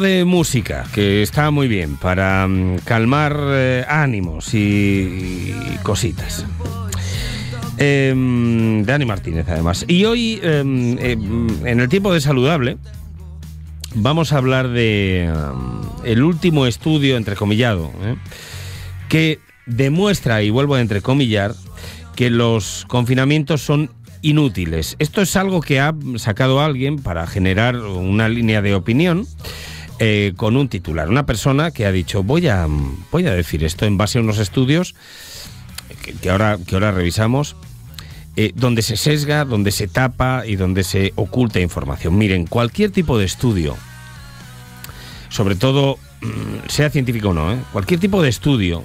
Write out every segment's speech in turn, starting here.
De música, que está muy bien para calmar ánimos y cositas. Dani Martínez, además. Y hoy, en el tiempo de saludable, vamos a hablar de el último estudio, entrecomillado, que demuestra, y vuelvo a entrecomillar, que los confinamientos son inútiles. Esto es algo que ha sacado alguien para generar una línea de opinión, con un titular, una persona que ha dicho voy a decir esto en base a unos estudios que ahora revisamos, donde se sesga, donde se tapa y donde se oculta información. Miren, cualquier tipo de estudio, sobre todo sea científico o no, cualquier tipo de estudio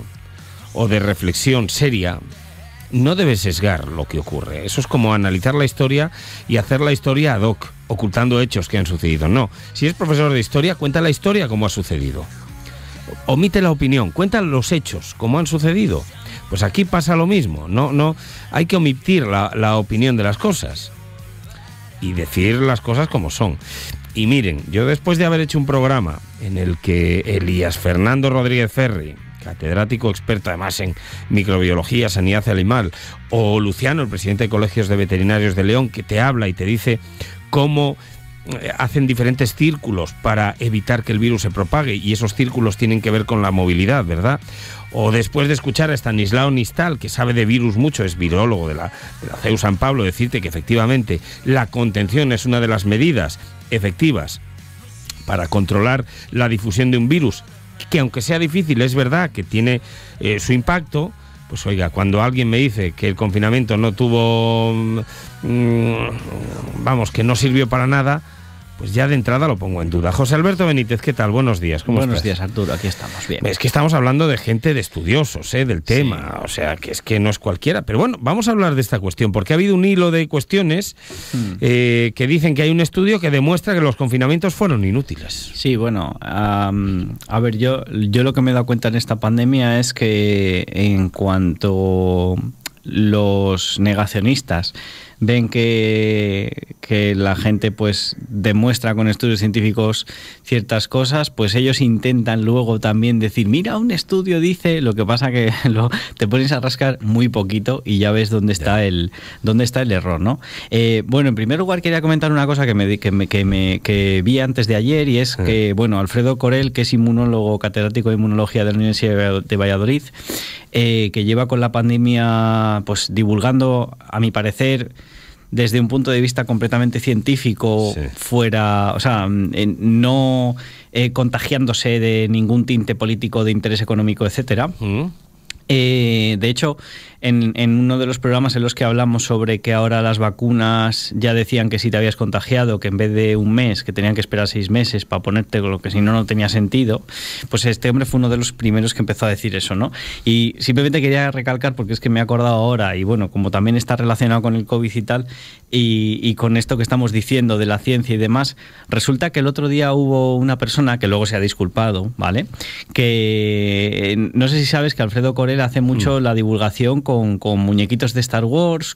o de reflexión seria no debe sesgar lo que ocurre. Eso es como analizar la historia y hacer la historia ad hoc, ocultando hechos que han sucedido. No, si es profesor de historia, cuenta la historia como ha sucedido. Omite la opinión, cuenta los hechos como han sucedido. Pues aquí pasa lo mismo. No hay que omitir la opinión de las cosas y decir las cosas como son. Y miren, yo después de haber hecho un programa en el que Elías Fernando Rodríguez Ferri, catedrático experto además en microbiología, sanidad animal, o Luciano, el presidente de Colegios de Veterinarios de León, que te habla y te dice cómo hacen diferentes círculos para evitar que el virus se propague, y esos círculos tienen que ver con la movilidad, ¿verdad? O después de escuchar a Stanislao Nistal, que sabe de virus mucho, es virólogo de la CEU San Pablo, decirte que efectivamente la contención es una de las medidas efectivas para controlar la difusión de un virus, que aunque sea difícil, es verdad que tiene su impacto. Pues oiga, cuando alguien me dice que el confinamiento no tuvo, que no sirvió para nada, pues ya de entrada lo pongo en duda. José Alberto Benítez, ¿qué tal? Buenos días, ¿cómo estás? Buenos días, Arturo, aquí estamos, bien. Es que estamos hablando de gente, de estudiosos, del tema, sí. O sea, que es que no es cualquiera. Pero bueno, vamos a hablar de esta cuestión, porque ha habido un hilo de cuestiones que dicen que hay un estudio que demuestra que los confinamientos fueron inútiles. Sí, bueno, a ver, yo lo que me he dado cuenta en esta pandemia es que en cuanto los negacionistas ven que la gente pues demuestra con estudios científicos ciertas cosas, pues ellos intentan luego también decir, mira, un estudio dice, lo que pasa que te pones a rascar muy poquito y ya ves dónde está el error, ¿no? Bueno, en primer lugar quería comentar una cosa que vi antes de ayer, y es que, bueno, Alfredo Corel, que es inmunólogo catedrático de inmunología de la Universidad de Valladolid, que lleva con la pandemia pues divulgando, a mi parecer, desde un punto de vista completamente científico, sí, fuera, o sea, no contagiándose de ningún tinte político, de interés económico, etcétera. De hecho, en uno de los programas en los que hablamos sobre que ahora las vacunas ya decían que si te habías contagiado, que en vez de un mes, que tenían que esperar 6 meses para ponerte lo que si no tenía sentido, pues este hombre fue uno de los primeros que empezó a decir eso, ¿no? Y simplemente quería recalcar, porque es que me he acordado ahora, y bueno, como también está relacionado con el COVID y tal, y con esto que estamos diciendo de la ciencia y demás, resulta que el otro día hubo una persona que luego se ha disculpado, ¿vale? Que no sé si sabes que Alfredo Corel hace mucho la divulgación con muñequitos de Star Wars,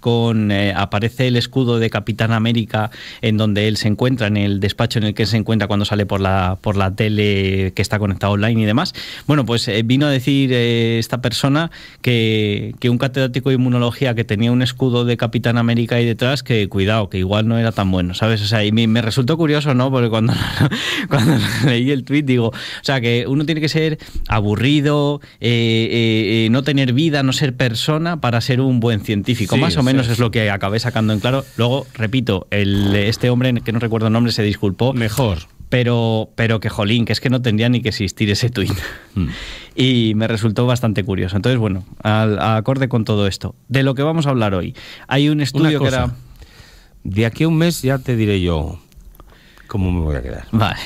aparece el escudo de Capitán América en donde él se encuentra, en el despacho en el que se encuentra cuando sale por la tele que está conectado online y demás. Bueno, pues vino a decir esta persona que un catedrático de inmunología que tenía un escudo de Capitán América ahí detrás, que cuidado, que igual no era tan bueno, ¿sabes? O sea, y me resultó curioso, ¿no? Porque cuando leí el tuit digo, o sea, que uno tiene que ser aburrido, no tener vida, no ser persona para ser un buen científico. Sí, más o menos es lo que acabé sacando en claro. Luego, repito, este hombre, que no recuerdo el nombre, se disculpó. Mejor. Pero que jolín, que es que no tendría ni que existir ese tuit. Y me resultó bastante curioso. Entonces, bueno, acorde con todo esto, de lo que vamos a hablar hoy, hay un estudio que era... De aquí a un mes ya te diré yo cómo me voy a quedar. Vale.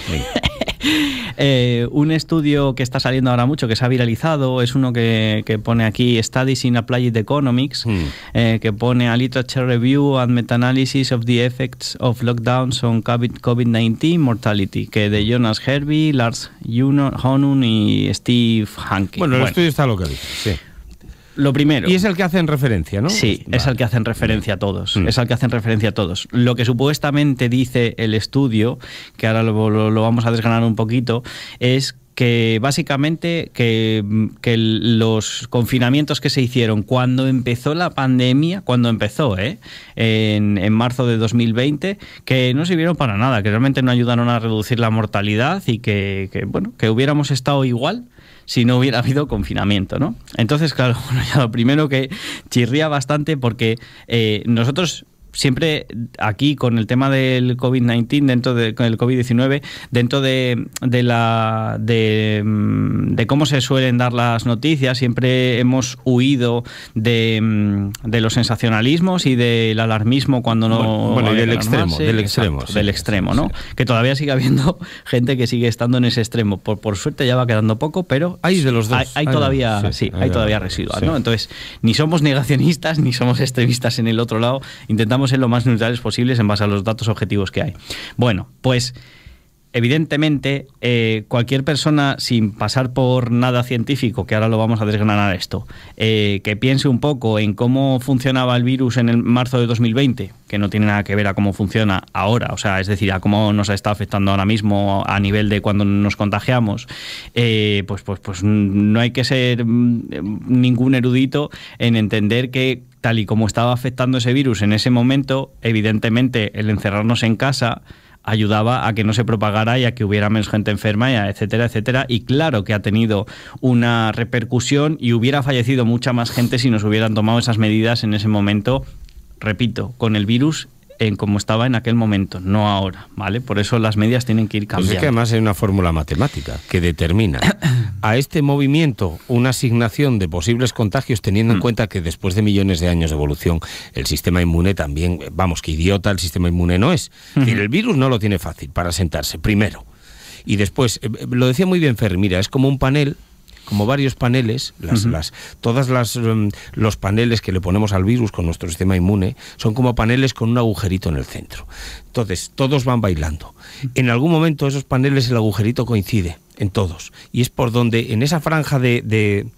Un estudio que está saliendo ahora mucho, que se ha viralizado, es uno que pone aquí Studies in Applied Economics, que pone a Literature Review and Meta-Analysis of the Effects of Lockdowns on COVID-19 Mortality, que de Jonas Hervey, Lars Honun y Steve Hanke. Bueno, el estudio está localizado, sí. lo primero. Y es el que hacen referencia, ¿no? Sí, Vale. es al que hacen referencia a todos. Es al que hacen referencia a todos. Lo que supuestamente dice el estudio, que ahora lo vamos a desgranar un poquito, es que básicamente que los confinamientos que se hicieron cuando empezó la pandemia, en marzo de 2020, que no sirvieron para nada, que realmente no ayudaron a reducir la mortalidad y que hubiéramos estado igual si no hubiera habido confinamiento, ¿no? Entonces, claro, bueno, ya lo primero que chirría bastante porque nosotros siempre aquí con el tema del COVID-19, con el COVID-19, dentro de cómo se suelen dar las noticias, siempre hemos huido de los sensacionalismos y del alarmismo cuando no... Bueno, y del extremo, exacto, del extremo, ¿no? Sí. Que todavía sigue habiendo gente que sigue estando en ese extremo. Por suerte ya va quedando poco, pero... Hay de los dos. Hay todavía residual, ¿no? Entonces, ni somos negacionistas ni somos extremistas en el otro lado. Intentamos ser lo más neutrales posibles en base a los datos objetivos que hay. Bueno, pues evidentemente cualquier persona sin pasar por nada científico, que ahora lo vamos a desgranar esto, que piense un poco en cómo funcionaba el virus en el marzo de 2020, que no tiene nada que ver a cómo funciona ahora, o sea, es decir, a cómo nos está afectando ahora mismo a nivel de cuando nos contagiamos, pues no hay que ser ningún erudito en entender que tal y como estaba afectando ese virus en ese momento, evidentemente el encerrarnos en casa ayudaba a que no se propagara y a que hubiera menos gente enferma, y etcétera, etcétera. Y claro que ha tenido una repercusión y hubiera fallecido mucha más gente si nos hubieran tomado esas medidas en ese momento, repito, con el virus en como estaba en aquel momento, no ahora, ¿vale? Por eso las medidas tienen que ir cambiando. Pues es que además hay una fórmula matemática que determina a este movimiento una asignación de posibles contagios, teniendo en cuenta que después de millones de años de evolución el sistema inmune también, vamos, que idiota el sistema inmune no es. Es decir, el virus no lo tiene fácil para sentarse, primero. Y después, lo decía muy bien Ferri, mira, es como un panel, como varios paneles, los paneles que le ponemos al virus con nuestro sistema inmune son como paneles con un agujerito en el centro. Entonces, todos van bailando. En algún momento esos paneles, el agujerito coincide en todos. Y es por donde, en esa franja de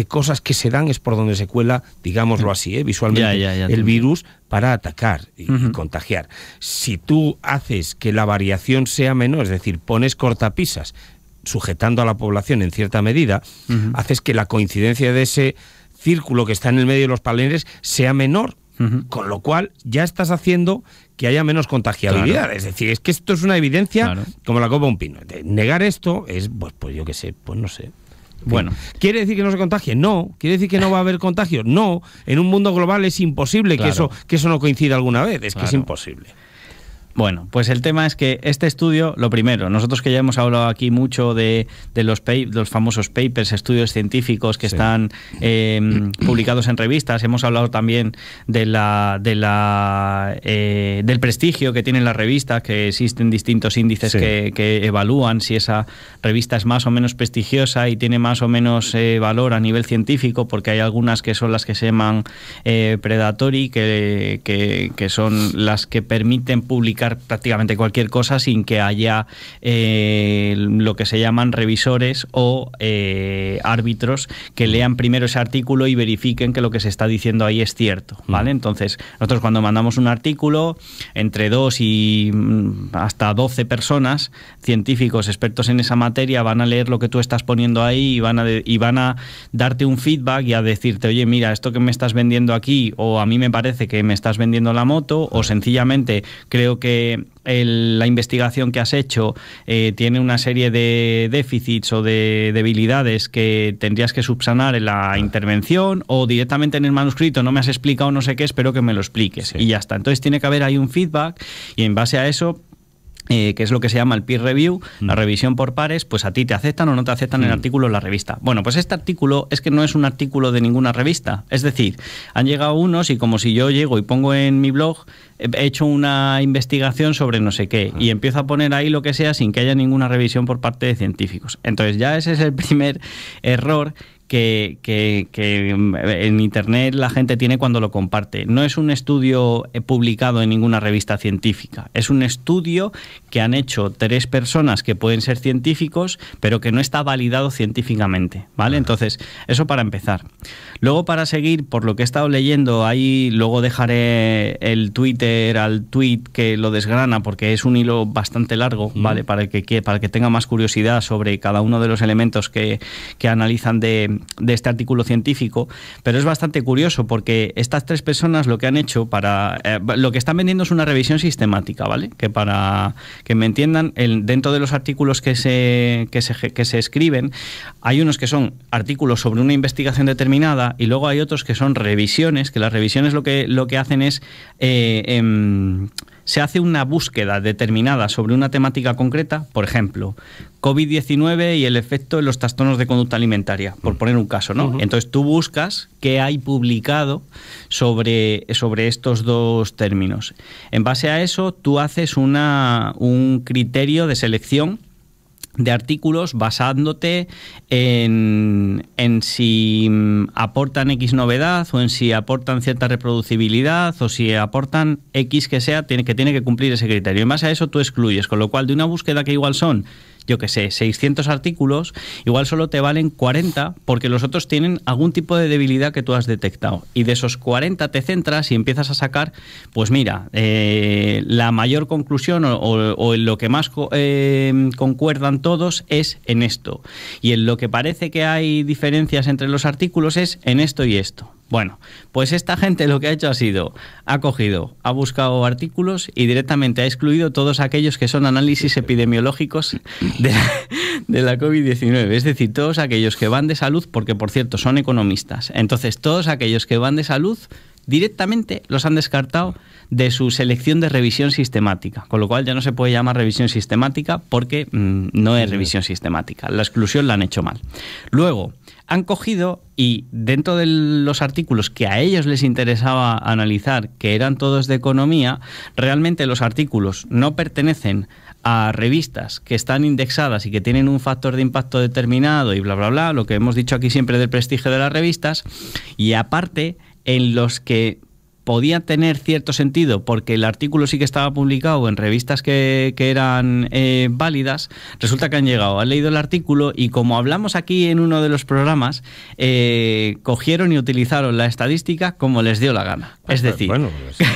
cosas que se dan, es por donde se cuela, digámoslo así, visualmente, el virus para atacar y contagiar. Si tú haces que la variación sea menor, es decir, pones cortapisas, sujetando a la población en cierta medida, haces que la coincidencia de ese círculo que está en el medio de los paneles sea menor, con lo cual ya estás haciendo que haya menos contagiabilidad. Claro. Es decir, es que esto es una evidencia como la copa de un pino. Negar esto es, pues yo qué sé, pues no sé. Bueno, ¿quiere decir que no se contagie? No. ¿Quiere decir que no va a haber contagio? No. En un mundo global es imposible que eso no coincida alguna vez. Es que es imposible. Bueno, pues el tema es que este estudio, lo primero, nosotros que ya hemos hablado aquí mucho de los famosos papers, estudios científicos que están publicados en revistas, hemos hablado también del prestigio que tienen las revistas, que existen distintos índices que evalúan si esa revista es más o menos prestigiosa y tiene más o menos valor a nivel científico, porque hay algunas que son las que se llaman predatory, que son las que permiten publicar prácticamente cualquier cosa sin que haya lo que se llaman revisores o árbitros que lean primero ese artículo y verifiquen que lo que se está diciendo ahí es cierto, ¿vale? Entonces, nosotros cuando mandamos un artículo, entre 2 y hasta 12 personas, científicos expertos en esa materia, van a leer lo que tú estás poniendo ahí y van a darte un feedback y a decirte, oye, mira, esto que me estás vendiendo aquí, o a mí me parece que me estás vendiendo la moto, o sencillamente creo que la investigación que has hecho tiene una serie de déficits o de debilidades que tendrías que subsanar en la intervención, o directamente en el manuscrito no me has explicado no sé qué, espero que me lo expliques, y ya está. Entonces tiene que haber ahí un feedback, y en base a eso, que es lo que se llama el peer review, la revisión por pares, pues a ti te aceptan o no te aceptan el artículo en la revista. Bueno, pues este artículo es que no es un artículo de ninguna revista. Es decir, han llegado unos y como si yo llego y pongo en mi blog, he hecho una investigación sobre no sé qué y empiezo a poner ahí lo que sea sin que haya ninguna revisión por parte de científicos. Entonces ya ese es el primer error que en Internet la gente tiene cuando lo comparte. No es un estudio publicado en ninguna revista científica. Es un estudio que han hecho 3 personas que pueden ser científicos, pero que no está validado científicamente, ¿vale? Entonces, eso para empezar. Luego, para seguir, por lo que he estado leyendo, ahí luego dejaré el Twitter al tweet que lo desgrana, porque es un hilo bastante largo, ¿vale? Para el que tenga más curiosidad sobre cada uno de los elementos que analizan de este artículo científico, pero es bastante curioso porque estas 3 personas lo que han hecho lo que están vendiendo es una revisión sistemática, ¿vale? Que para que me entiendan, dentro de los artículos que se escriben, hay unos que son artículos sobre una investigación determinada y luego hay otros que son revisiones, que las revisiones lo que hacen es se hace una búsqueda determinada sobre una temática concreta, por ejemplo, COVID-19 y el efecto en los trastornos de conducta alimentaria, por poner un caso, ¿no? Entonces tú buscas qué hay publicado sobre estos 2 términos. En base a eso, tú haces un criterio de selección de artículos basándote en si aportan X novedad o en si aportan cierta reproducibilidad o si aportan X que sea, que tiene que cumplir ese criterio. En base a eso tú excluyes, con lo cual de una búsqueda que igual son, yo qué sé, 600 artículos, igual solo te valen 40 porque los otros tienen algún tipo de debilidad que tú has detectado. Y de esos 40 te centras y empiezas a sacar, pues mira, la mayor conclusión o en lo que más concuerdan todos es en esto. Y en lo que parece que hay diferencias entre los artículos es en esto y esto. Bueno, pues esta gente lo que ha hecho ha buscado artículos y directamente ha excluido todos aquellos que son análisis epidemiológicos de la COVID-19. Es decir, todos aquellos que van de salud, porque por cierto son economistas. Entonces, todos aquellos que van de salud directamente los han descartado de su selección de revisión sistemática, con lo cual ya no se puede llamar revisión sistemática porque no es revisión sistemática. La exclusión la han hecho mal. Luego, han cogido y dentro de los artículos que a ellos les interesaba analizar, que eran todos de economía, realmente los artículos no pertenecen a revistas que están indexadas y que tienen un factor de impacto determinado y bla, bla, bla, lo que hemos dicho aquí siempre del prestigio de las revistas, y aparte en los que podía tener cierto sentido porque el artículo sí que estaba publicado en revistas que eran válidas, resulta que han llegado, han leído el artículo y como hablamos aquí en uno de los programas, cogieron y utilizaron la estadística como les dio la gana. Es decir, bueno, pues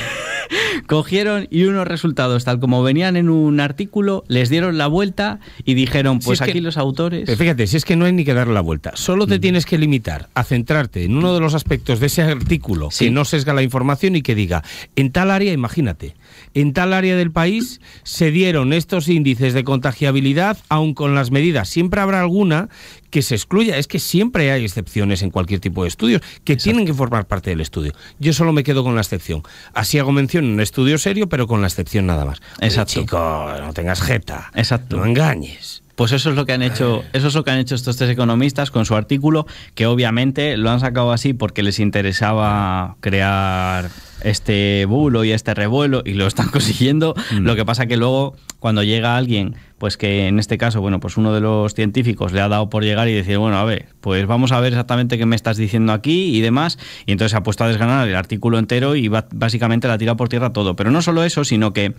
cogieron y unos resultados tal como venían en un artículo, les dieron la vuelta y dijeron, pues si aquí los autores... Pero fíjate, si es que no hay ni que darle la vuelta, solo te tienes que limitar a centrarte en uno de los aspectos de ese artículo que no sesga la información y que diga, en tal área, imagínate, en tal área del país se dieron estos índices de contagiabilidad, aun con las medidas. Siempre habrá alguna que se excluya. Es que siempre hay excepciones en cualquier tipo de estudios que tienen que formar parte del estudio. Yo solo me quedo con la excepción. Así hago mención en un estudio serio, pero con la excepción nada más. Exacto. Oye, chico, no tengas jeta. Exacto. No engañes. Pues eso es lo que han hecho, estos 3 economistas con su artículo, que obviamente lo han sacado así porque les interesaba crear este bulo y este revuelo y lo están consiguiendo. Lo que pasa que luego cuando llega alguien, pues que en este caso, bueno, pues uno de los científicos le ha dado por llegar y decir, bueno, a ver, pues vamos a ver exactamente qué me estás diciendo aquí y demás, y entonces se ha puesto a desgranar el artículo entero y básicamente la tira por tierra todo. Pero no solo eso, sino que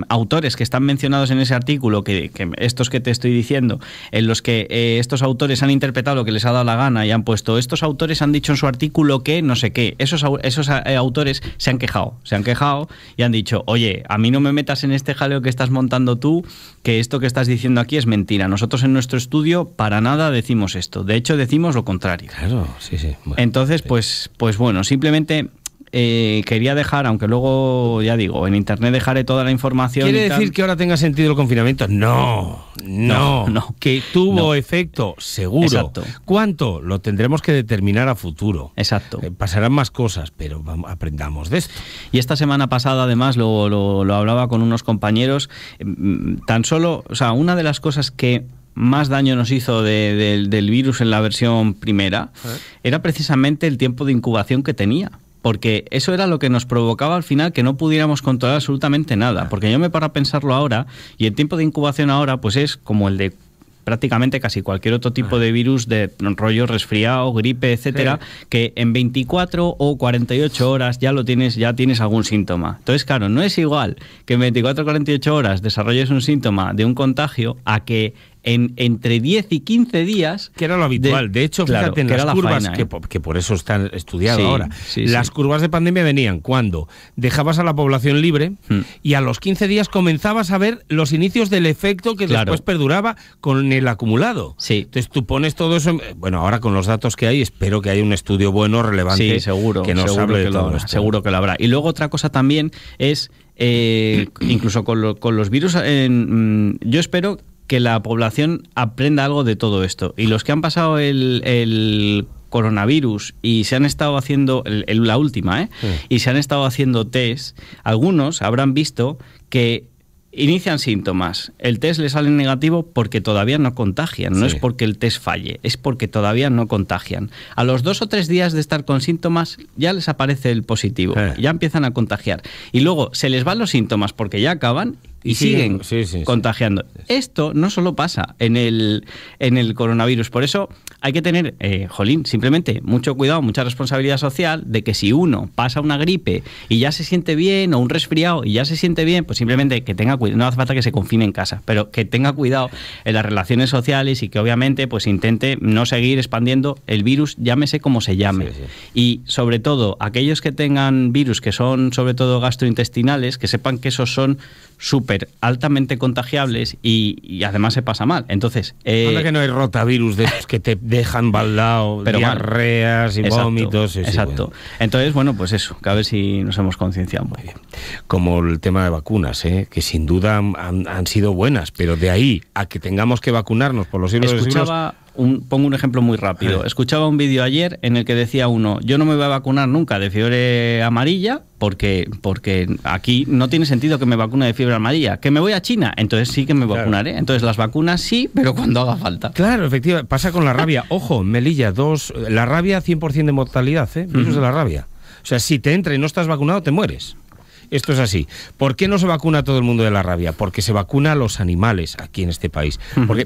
autores que están mencionados en ese artículo, que estos que te estoy diciendo, en los que estos autores han interpretado lo que les ha dado la gana y han puesto, estos autores han dicho en su artículo que no sé qué, esos autores se han quejado y han dicho, oye, a mí no me metas en este jaleo que estás montando tú, que esto que estás diciendo aquí es mentira. Nosotros en nuestro estudio para nada decimos esto. De hecho, decimos lo contrario. Claro, sí. Bueno, entonces, pues bueno, simplemente quería dejar, aunque luego, ya digo, en internet dejaré toda la información. ¿Quiere decir que ahora tenga sentido el confinamiento? No. Que tuvo efecto, seguro. Exacto. ¿Cuánto? Lo tendremos que determinar a futuro. Exacto. Pasarán más cosas, pero aprendamos de esto. Y esta semana pasada, además, lo hablaba con unos compañeros, tan solo, o sea, una de las cosas que más daño nos hizo del virus en la versión primera era precisamente el tiempo de incubación que tenía. Porque eso era lo que nos provocaba al final que no pudiéramos controlar absolutamente nada. Porque yo me paro a pensarlo ahora y el tiempo de incubación ahora pues es como el de prácticamente casi cualquier otro tipo de virus de rollo resfriado, gripe, etcétera, que en 24 o 48 horas ya tienes algún síntoma. Entonces, claro, no es igual que en 24 o 48 horas desarrolles un síntoma de un contagio a que entre 10 y 15 días... Que era lo habitual. De hecho, claro, fíjate, en las curvas, faena, que por eso está estudiado ahora, las curvas de pandemia venían cuando dejabas a la población libre y a los 15 días comenzabas a ver los inicios del efecto que después perduraba con el acumulado. Sí. Entonces tú pones todo eso... Bueno, ahora con los datos que hay, espero que haya un estudio bueno, relevante, seguro, que nos hable de todo esto. Seguro que lo habrá. Y luego otra cosa también es, incluso con los virus, yo espero que la población aprenda algo de todo esto. Y los que han pasado el coronavirus y se han estado haciendo, la última, y se han estado haciendo test, algunos habrán visto que inician síntomas. El test le sale negativo porque todavía no contagian. No es porque el test falle, es porque todavía no contagian. A los 2 o 3 días de estar con síntomas ya les aparece el positivo. Ya empiezan a contagiar. Y luego se les van los síntomas porque ya acaban y siguen contagiando. Esto no solo pasa en el coronavirus. Por eso hay que tener, simplemente mucho cuidado, mucha responsabilidad social de que si uno pasa una gripe y ya se siente bien, o un resfriado y ya se siente bien, pues simplemente que tenga cuidado. No hace falta que se confine en casa, pero que tenga cuidado en las relaciones sociales y que obviamente pues intente no seguir expandiendo el virus, llámese como se llame. Y sobre todo, aquellos que tengan virus que son sobre todo gastrointestinales, que sepan que esos son súper altamente contagiables y además se pasa mal. Entonces, ahora que no hay rotavirus de esos que te dejan baldado, diarreas y vómitos. Exacto. Bueno. Entonces, bueno, pues eso, que a ver si nos hemos concienciado. Muy bien. Como el tema de vacunas, que sin duda han sido buenas, pero de ahí a que tengamos que vacunarnos por los siglos de los siglos... Pongo un ejemplo muy rápido. Escuchaba un vídeo ayer en el que decía uno: yo no me voy a vacunar nunca de fiebre amarilla porque aquí no tiene sentido que me vacune de fiebre amarilla. Que me voy a China, entonces sí que me vacunaré. Entonces las vacunas sí, pero cuando haga falta. Claro, efectivamente. Pasa con la rabia. Ojo, Melilla, la rabia 100% de mortalidad, virus de la rabia. O sea, si te entra y no estás vacunado, te mueres. Esto es así. ¿Por qué no se vacuna a todo el mundo de la rabia? Porque se vacuna a los animales aquí en este país.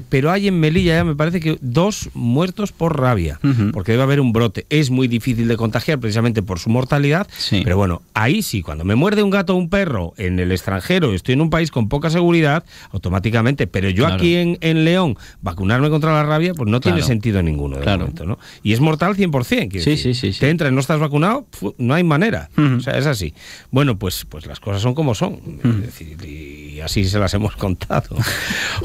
Pero hay en Melilla ya me parece que 2 muertos por rabia, porque debe haber un brote. Es muy difícil de contagiar precisamente por su mortalidad, pero bueno, ahí sí, cuando me muerde un gato o un perro en el extranjero, estoy en un país con poca seguridad, automáticamente, pero yo aquí en León, vacunarme contra la rabia, pues no tiene sentido ninguno de momento, ¿no? Y es mortal 100%. Sí. Te entra y no estás vacunado, no hay manera. O sea, es así. Bueno, pues las cosas son como son. Es decir, y así se las hemos contado.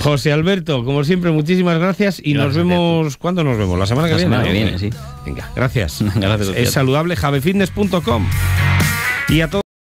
José Alberto, como siempre, muchísimas gracias y nos vemos... ¿Cuándo nos vemos? La semana que viene. La semana que viene, sí. Venga, gracias. Gracias. Es saludable, javefitness.com. Y a todos